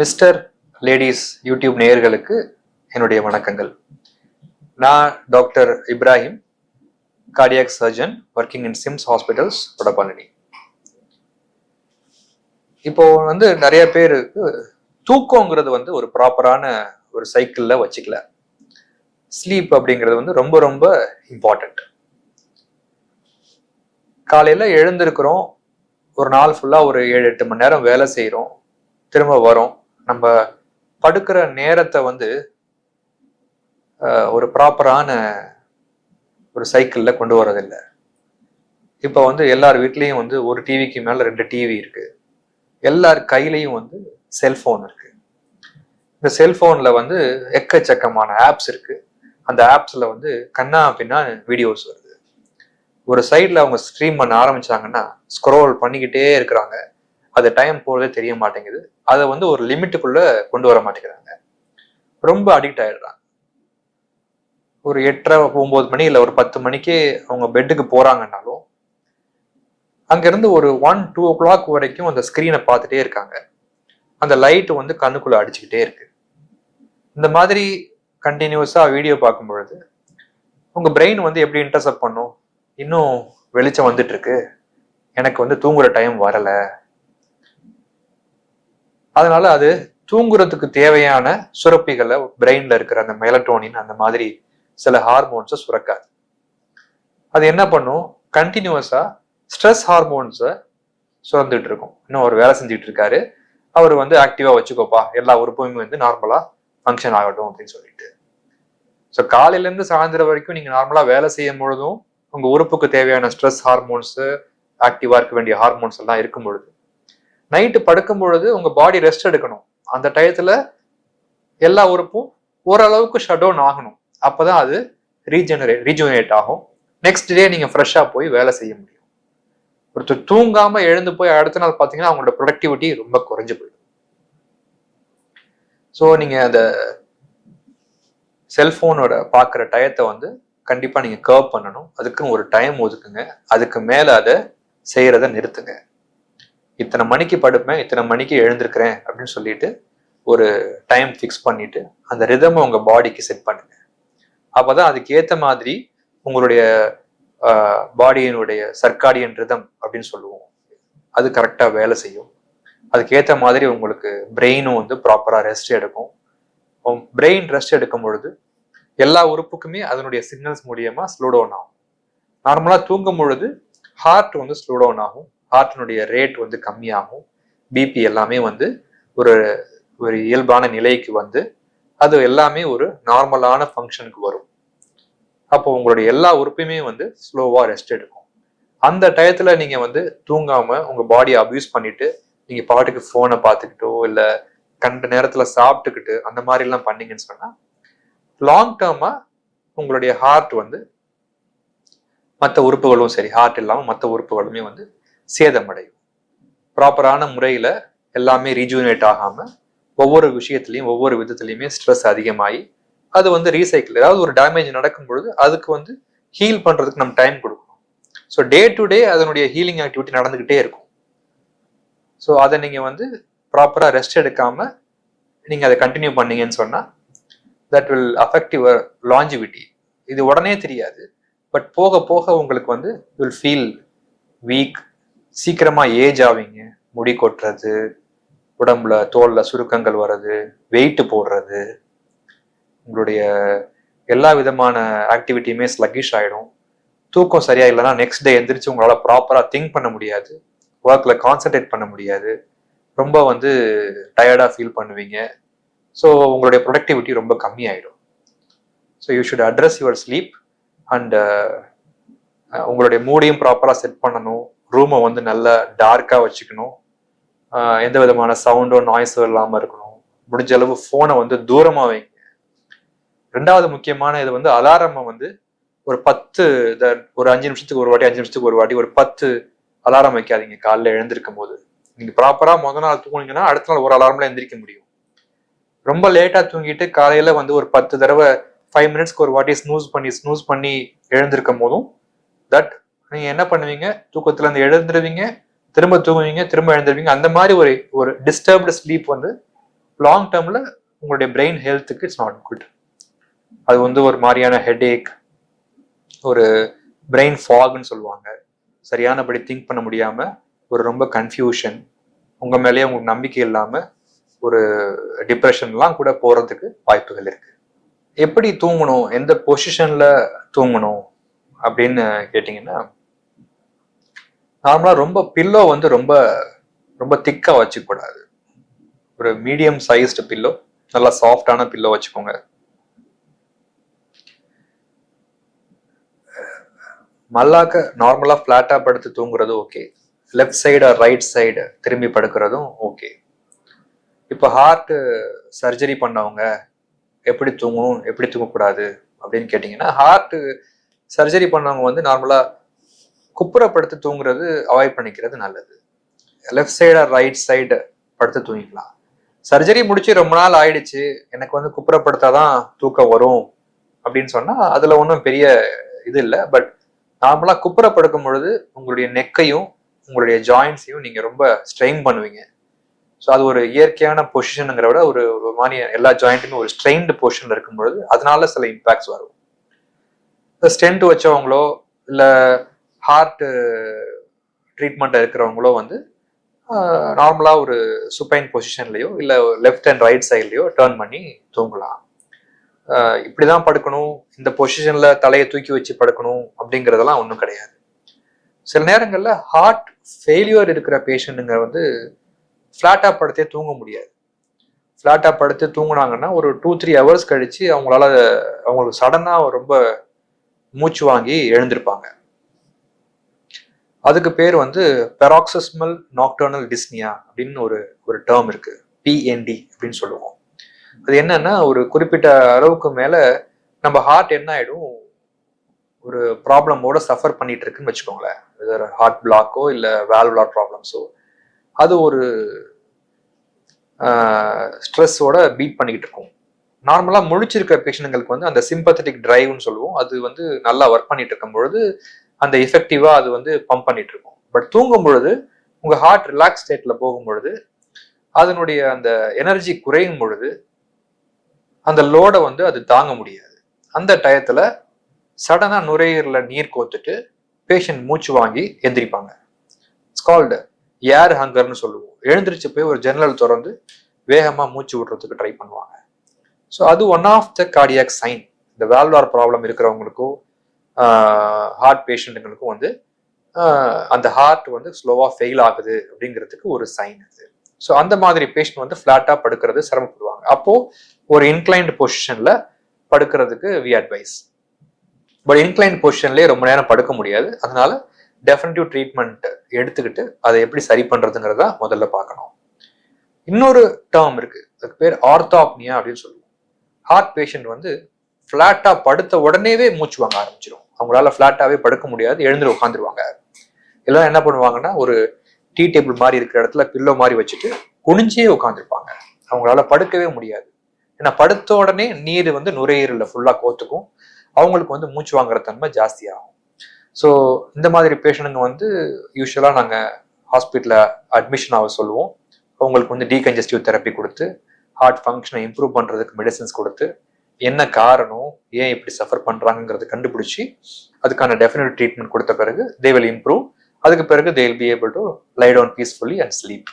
Mister ladies YouTube நேயர்களுக்கு என்னுடைய வணக்கங்கள். நான் doctor Ibrahim, cardiac surgeon, working in Sims hospitals, Vadapalani. இப்போ நிறைய பேருக்கு தூக்கங்கிறது ஒரு ப்ராப்பரான ஒரு சைக்கிள்ல வச்சுக்கல. ஸ்லீப் அப்படிங்கிறது ரொம்ப ரொம்ப இம்பார்ட்டன்ட். காலையில எழுந்திருக்கிறோம், ஒரு நாள் ஃபுல்லா ஒரு 7-8 மணி நேரம் வேலை செய்யறோம், திரும்ப வரோம். நம்ம படுக்கிற நேரத்தை ஒரு ப்ராப்பரான ஒரு சைக்கிள்ல கொண்டு வரதில்லை. இப்போ எல்லார் வீட்லயும் ஒரு டிவிக்கு மேல 2 டிவி இருக்கு. எல்லார் கையிலையும் செல்போன் இருக்கு. இந்த செல்போன்ல எக்கச்சக்கமான ஆப்ஸ் இருக்கு. அந்த ஆப்ஸ்ல கண்ணா பின்னா வீடியோஸ் வருது. ஒரு சைட்ல அவங்க ஸ்ட்ரீம் பண்ண ஆரம்பிச்சாங்கன்னா ஸ்க்ரோல் பண்ணிக்கிட்டே இருக்கிறாங்க. அது டைம் போறதே தெரிய மாட்டேங்குது. அதை ஒரு லிமிட்டுக்குள்ள கொண்டு வர மாட்டேங்கிறாங்க. ரொம்ப அடிக்ட் ஆயிடுறாங்க. ஒரு 8:30-9 மணி இல்லை ஒரு 10 மணிக்கே அவங்க பெட்டுக்கு போறாங்கன்னாலும் அங்கிருந்து ஒரு 1-2 o'clock வரைக்கும் அந்த ஸ்கிரீனை பார்த்துட்டே இருக்காங்க. அந்த லைட் கண்ணுக்குள்ள அடிச்சுக்கிட்டே இருக்கு. இந்த மாதிரி கண்டினியூஸா வீடியோ பார்க்கும் பொழுது உங்க பிரெயின் எப்படி இன்டர்செப்ட் பண்ணும்? இன்னும் வெளிச்சம் வந்துட்டு இருக்கு, எனக்கு தூங்குற டைம் வரல. அதனால அது தூங்குறதுக்கு தேவையான சுரப்பிகளை பிரெயின்ல இருக்கிற அந்த மெலட்டோனின் அந்த மாதிரி சில ஹார்மோன்ஸை சுரக்காது. அது என்ன பண்ணும்? கண்டினியூஸா ஸ்ட்ரெஸ் ஹார்மோன்ஸை சுரந்துட்டு இருக்கும். இன்னும் அவர் வேலை செஞ்சுட்டு இருக்காரு, அவர் ஆக்டிவா வச்சுக்கோப்பா, எல்லா உறுப்புமே நார்மலா ஃபங்க்ஷன் ஆகட்டும் அப்படின்னு சொல்லிட்டு. ஸோ காலையில இருந்து சாயந்தரம் வரைக்கும் நீங்க நார்மலா வேலை செய்யும் பொழுதும் உங்க உறுப்புக்கு தேவையான ஸ்ட்ரெஸ் ஹார்மோன்ஸ், ஆக்டிவா இருக்க வேண்டிய ஹார்மோன்ஸ் எல்லாம் இருக்கும் பொழுது நைட்டு படுக்கும் பொழுது உங்க பாடி ரெஸ்ட் எடுக்கணும். அந்த டயத்துல எல்லா உறுப்பும் ஓரளவுக்கு ஷட் டவுன் ஆகணும். அப்பதான் அது ரீஜெனரேட் ஆகும். நெக்ஸ்ட் டே நீங்க ஃப்ரெஷ்ஷா போய் வேலை செய்ய முடியும். ஒருத்தர் தூங்காம எழுந்து போய் அடுத்த நாள் பாத்தீங்கன்னா அவங்களோட ப்ரொடக்டிவிட்டி ரொம்ப குறைஞ்சு போயிடும். ஸோ நீங்க அந்த செல்போனோட பாக்குற டயத்தை கண்டிப்பா நீங்க கர்வ் பண்ணணும். அதுக்குன்னு ஒரு டைம் ஒதுக்குங்க. அதுக்கு மேல அதை செய்யறத நிறுத்துங்க. இத்தனை மணிக்கு படுப்பேன், இத்தனை மணிக்கு எழுந்திருக்கிறேன் அப்படின்னு சொல்லிட்டு ஒரு டைம் ஃபிக்ஸ் பண்ணிட்டு அந்த ரிதம் உங்க பாடிக்கு செட் பண்ணுங்க. அப்பதான் அதுக்கு ஏத்த மாதிரி உங்களுடைய பாடியினுடைய சர்க்காடியன் ரிதம் அப்படின்னு சொல்லுவோம், அது கரெக்டா வேலை செய்யும். அதுக்கு ஏத்த மாதிரி உங்களுக்கு பிரெயினும் ப்ராப்பரா ரெஸ்ட் எடுக்கும். பிரெயின் ரெஸ்ட் எடுக்கும் பொழுது எல்லா உறுப்புக்குமே அதனுடைய சிக்னல்ஸ் மூலியமா ஸ்லோ டவுன் ஆகும். நார்மலா தூங்கும் பொழுது ஹார்ட் ஸ்லோ டவுன் ஆகும், ஹார்ட்டினுடைய ரேட் கம்மியாகும், பிபி எல்லாமே ஒரு ஒரு இயல்பான நிலைக்கு அது எல்லாமே ஒரு நார்மலான ஃபங்க்ஷனுக்கு வரும். அப்போ உங்களுடைய எல்லா உறுப்புமே ஸ்லோவா ரெஸ்ட் எடுக்கும். அந்த டயத்துல நீங்க தூங்காம உங்க பாடியை அபியூஸ் பண்ணிட்டு நீங்க பாட்டுக்கு போனை பார்த்துக்கிட்டோ இல்ல கண்ட நேரத்துல சாப்பிட்டுக்கிட்டு அந்த மாதிரி எல்லாம் பண்ணீங்கன்னு சொன்னா லாங் டேர்மா உங்களுடைய ஹார்ட் மற்ற உறுப்புகளும் சரி, ஹார்ட் இல்லாம மற்ற உறுப்புகளுமே சேதமடையும். ப்ராப்பரான முறையில எல்லாமே ரீஜூனேட் ஆகாம ஒவ்வொரு விஷயத்திலையும் ஒவ்வொரு விதத்திலையுமே ஸ்ட்ரெஸ் அதிகமாகி அது ரீசைக்கிள், ஏதாவது ஒரு டேமேஜ் நடக்கும் பொழுது அதுக்கு ஹீல் பண்றதுக்கு நம்ம டைம் கொடுக்கணும். ஸோ டே டு டே அதனுடைய ஹீலிங் ஆக்டிவிட்டி நடந்துகிட்டே இருக்கும். ஸோ அதை நீங்க ப்ராப்பரா ரெஸ்ட் எடுக்காம நீங்க அதை கண்டினியூ பண்ணீங்கன்னு சொன்னா that will affect your longevity. இது உடனே தெரியாது, பட் போக போக உங்களுக்கு வில் ஃபீல் வீக், சீக்கிரமா ஏஜ் ஆவீங்க, முடி கொட்டுறது, உடம்புல தோல்ல சுருக்கங்கள் வர்றது, வெயிட் போடுறது, உங்களுடைய எல்லா விதமான ஆக்டிவிட்டியுமே ஸ்லக்கிஷ் ஆயிடும். தூக்கம் சரியா இல்லைன்னா நெக்ஸ்ட் டே எந்திரிச்சு உங்களால ப்ராப்பரா திங்க் பண்ண முடியாது, ஒர்க்ல கான்சென்ட்ரேட் பண்ண முடியாது, ரொம்ப டயர்டா ஃபீல் பண்ணுவீங்க. ஸோ உங்களுடைய ப்ரொடக்டிவிட்டி ரொம்ப கம்மி ஆயிடும். So you should address your sleep and உங்களுடைய மூடையும் ப்ராப்பரா செட் பண்ணணும். ரூமை நல்லா டார்க்கா வச்சுக்கணும். எந்த விதமான சவுண்டோ நாய்ஸோ இல்லாம இருக்கணும். முடிஞ்ச அளவு போனை தூரமா வைங்க. ரெண்டாவது முக்கியமான இது அலாரம் ஒரு 10 ஒரு 5 நிமிஷத்துக்கு ஒரு வாட்டி 5 நிமிஷத்துக்கு ஒரு வாட்டி ஒரு 10 அலாரம் வைக்காதீங்க. காலைல எழுந்திருக்கும் போது நீங்க ப்ராப்பரா முதல் நாள் தூங்குனீங்கன்னா அடுத்த நாள் ஒரு அலாரம்ல எந்திரிக்க முடியும். ரொம்ப லேட்டா தூங்கிட்டு காலையில ஒரு 10 தடவை 5 மினிட்ஸ்க்கு ஒரு வாட்டி ஸ்னூஸ் பண்ணி எழுந்திருக்கும் போதும் தட் நீங்க என்ன பண்ணுவீங்க, தூக்கத்துல இருந்து எழுந்துருவீங்க, திரும்ப தூங்குவீங்க, திரும்ப எழுந்துருவீங்க. அந்த மாதிரி ஒரு டிஸ்டர்ப்டு ஸ்லீப் லாங் டேர்ம்ல உங்களுடைய பிரெயின் ஹெல்த்துக்கு இட்ஸ் நாட் குட். அது வந்து ஒரு மாதிரியான ஹெட்ஏக், ஒரு பிரெயின் ஃபாக்னு சொல்லுவாங்க, சரியானபடி திங்க் பண்ண முடியாம ஒரு ரொம்ப கன்ஃபியூஷன், உங்க மேலேயே உங்களுக்கு நம்பிக்கை இல்லாம ஒரு டிப்ரெஷன்லாம் கூட போறதுக்கு வாய்ப்புகள் இருக்கு. எப்படி தூங்கணும், எந்த பொசிஷன்ல தூங்கணும் அப்படின்னு கேட்டீங்கன்னா, நார்மலா ரொம்ப பில்லோ வந்து ரொம்ப ரொம்ப திக்கா வச்சுக்க கூடாது. ஒரு மீடியம் சைஸ்டு பில்லோ, நல்லா சாஃப்டான பில்லோ வச்சுக்கோங்க. மல்லாக்க நார்மலா பிளாட்டா படுத்து தூங்குறது okay, left side or right side திரும்பி படுக்கிறதும் ஓகே. இப்போ ஹார்ட் சர்ஜரி பண்ணவங்க எப்படி தூங்கணும் எப்படி தூங்கக்கூடாது அப்படின்னு கேட்டிங்கன்னா, ஹார்ட் சர்ஜரி பண்ணவங்க வந்து நார்மலா குப்புறப்படுத்து தூங்குறது அவாய்ட் பண்ணிக்கிறது நல்லது. Left side or right side படுத்து தூங்கிக்கலாம். சர்ஜரி முடிச்சு ரொம்ப நாள் ஆயிடுச்சு, எனக்கு வந்து குப்புறப்படுத்தாதான் தூக்கம் வரும் அப்படின்னு சொன்னா அதுல ஒன்றும் பெரிய இது இல்லை. பட் நார்மலா குப்புற படுக்கும் பொழுது உங்களுடைய நெக்கையும் உங்களுடைய ஜாயின்ஸையும் நீங்க ரொம்ப ஸ்ட்ரெயின் பண்ணுவீங்க. ஸோ அது ஒரு இயற்கையான பொசிஷனுங்கிற விட ஒரு மாதிரி எல்லா ஜாயிண்ட்டுமே ஒரு ஸ்ட்ரெயின்டு பொசிஷன்ல இருக்கும் பொழுது அதனால சில இம்பாக்ட்ஸ் வரும். ஸ்டென்ட் வச்சவங்களோ இல்லை ஹார்ட் ட்ரீட்மெண்ட் இருக்கிறவங்களோ வந்து நார்மலா ஒரு சுப்பைன் பொசிஷன்லயோ இல்லை லெஃப்ட் அண்ட் ரைட் சைட்லயோ டேர்ன் பண்ணி தூங்கலாம். இப்படிதான் படுக்கணும், இந்த பொசிஷன்ல தலையை தூக்கி வச்சு படுக்கணும் அப்படிங்கிறதெல்லாம் ஒன்றும் கிடையாது. சில நேரங்கள்ல ஹார்ட் ஃபெயிலியர் இருக்கிற பேஷண்ட்டுங்க வந்து ஃப்ளாட்டா படுத்தே தூங்க முடியாது. ஃப்ளாட்டா படுத்து தூங்குனாங்கன்னா ஒரு 2-3 ஹவர்ஸ் கழிச்சு அவங்களுக்கு சடனா ரொம்ப மூச்சு வாங்கி எழுந்திருப்பாங்க. அதுக்கு பேர் வந்து பெராக்சிஸ்மல் நாக்டர்னல் டிஸ்னியா அப்படின்னு ஒரு டேர்ம் இருக்கு, PND அப்படின்னு சொல்லுவோம். அது என்னன்னா, ஒரு குறிப்பிட்ட அளவுக்கு மேல நம்ம ஹார்ட் என்ன ஆயிடும், ஒரு ப்ராப்ளமோட சஃபர் பண்ணிட்டு இருக்குன்னு வச்சுக்கோங்களேன். ஹார்ட் பிளாக்கோ இல்லை வால்வுலார் ப்ராப்ளம்ஸோ, அது ஒரு ஸ்ட்ரெஸ்ஸோட பீட் பண்ணிக்கிட்டு இருக்கும். நார்மலா முழிச்சிருக்கிற பேஷண்ட்களுக்கு வந்து அந்த சிம்பத்தட்டிக் டிரைவ்னு சொல்லுவோம், அது வந்து நல்லா ஒர்க் பண்ணிட்டு இருக்கும் பொழுது அந்த எஃபெக்டிவா அது வந்து பம்ப் பண்ணிட்டு இருக்கும். பட் தூங்கும் பொழுது உங்க ஹார்ட் ரிலாக்ஸ் ஸ்டேட்ல போகும் பொழுது அதனுடைய அந்த எனர்ஜி குறையும் பொழுது அந்த லோடை வந்து அது தாங்க முடியாது. அந்த டயத்துல சடனா நுரையீரல நீர் கோத்துட்டு பேஷண்ட் மூச்சு வாங்கி எந்திரிப்பாங்க. இட்ஸ் கால்டு ஏர் ஹங்கர்னு சொல்லுவோம். எழுந்திரிச்சு போய் ஒரு ஜன்னல் திறந்து வேகமா மூச்சு விடுறதுக்கு ட்ரை பண்ணுவாங்க. ஸோ அது one of the cardiac sign. இந்த வால்வார் ப்ராப்ளம் இருக்கிறவங்களுக்கும் ஹார்ட் பேஷண்ட்டுங்களுக்கும் வந்து அந்த ஹார்ட் வந்து ஸ்லோவா ஃபெயில் ஆகுது அப்படிங்கிறதுக்கு ஒரு சைன் அது. ஸோ அந்த மாதிரி பேஷண்ட் வந்து ஃபிளாட்டா படுக்கிறது சிரமப்படுவாங்க. அப்போ ஒரு இன்க்ளைன்டு பொசிஷன்ல படுக்கிறதுக்கு வி அட்வைஸ். பட் இன்க்ளைன்ட் பொசிஷன்லேயே ரொம்ப நேரம் படுக்க முடியாது. அதனால டெஃபினட்டிவ் ட்ரீட்மெண்ட் எடுத்துக்கிட்டு அதை எப்படி சரி பண்றதுங்கிறத முதல்ல பார்க்கணும். இன்னொரு டேர்ம் இருக்கு, அதுக்கு பேர் ஆர்த்தாப்னியா அப்படின்னு சொல்லுவோம். ஹார்ட் பேஷண்ட் வந்து ஃபிளாட்டா படுத்த உடனேவே மூச்சு வாங்க ஆரம்பிச்சிடும். அவங்களால ஃபிளாட்டாவே படுக்க முடியாது, எழுந்து உட்காந்துருவாங்க. எல்லாம் என்ன பண்ணுவாங்கன்னா, ஒரு டீ டேபிள் மாதிரி இருக்கிற இடத்துல பில்லோ மாதிரி வச்சுட்டு குனிஞ்சே உட்காந்துருப்பாங்க. அவங்களால படுக்கவே முடியாது. ஏன்னா படுத்த உடனே நீர் வந்து நுரையீரல ஃபுல்லா கோத்துக்கும், அவங்களுக்கு வந்து மூச்சு வாங்குற தன்மை ஜாஸ்தி ஆகும். ஸோ இந்த மாதிரி பேஷண்ட்டுங்க வந்து யூஸ்வலா நாங்க ஹாஸ்பிட்டல்ல அட்மிஷன் ஆக சொல்லுவோம். அவங்களுக்கு வந்து டீகன்ஜஸ்டிவ் தெரப்பி கொடுத்து ஹார்ட் ஃபங்க்ஷனை இம்ப்ரூவ் பண்றதுக்கு மெடிசன்ஸ் கொடுத்து என்ன காரணம், ஏன் இப்படி சஃபர் பண்றாங்கிறத கண்டுபிடிச்சி அதுக்கான டெஃபினட் ட்ரீட்மெண்ட் கொடுத்த பிறகு தே வில் இம்ப்ரூவ். அதுக்கு பிறகு they will be able to lie down peacefully and sleep.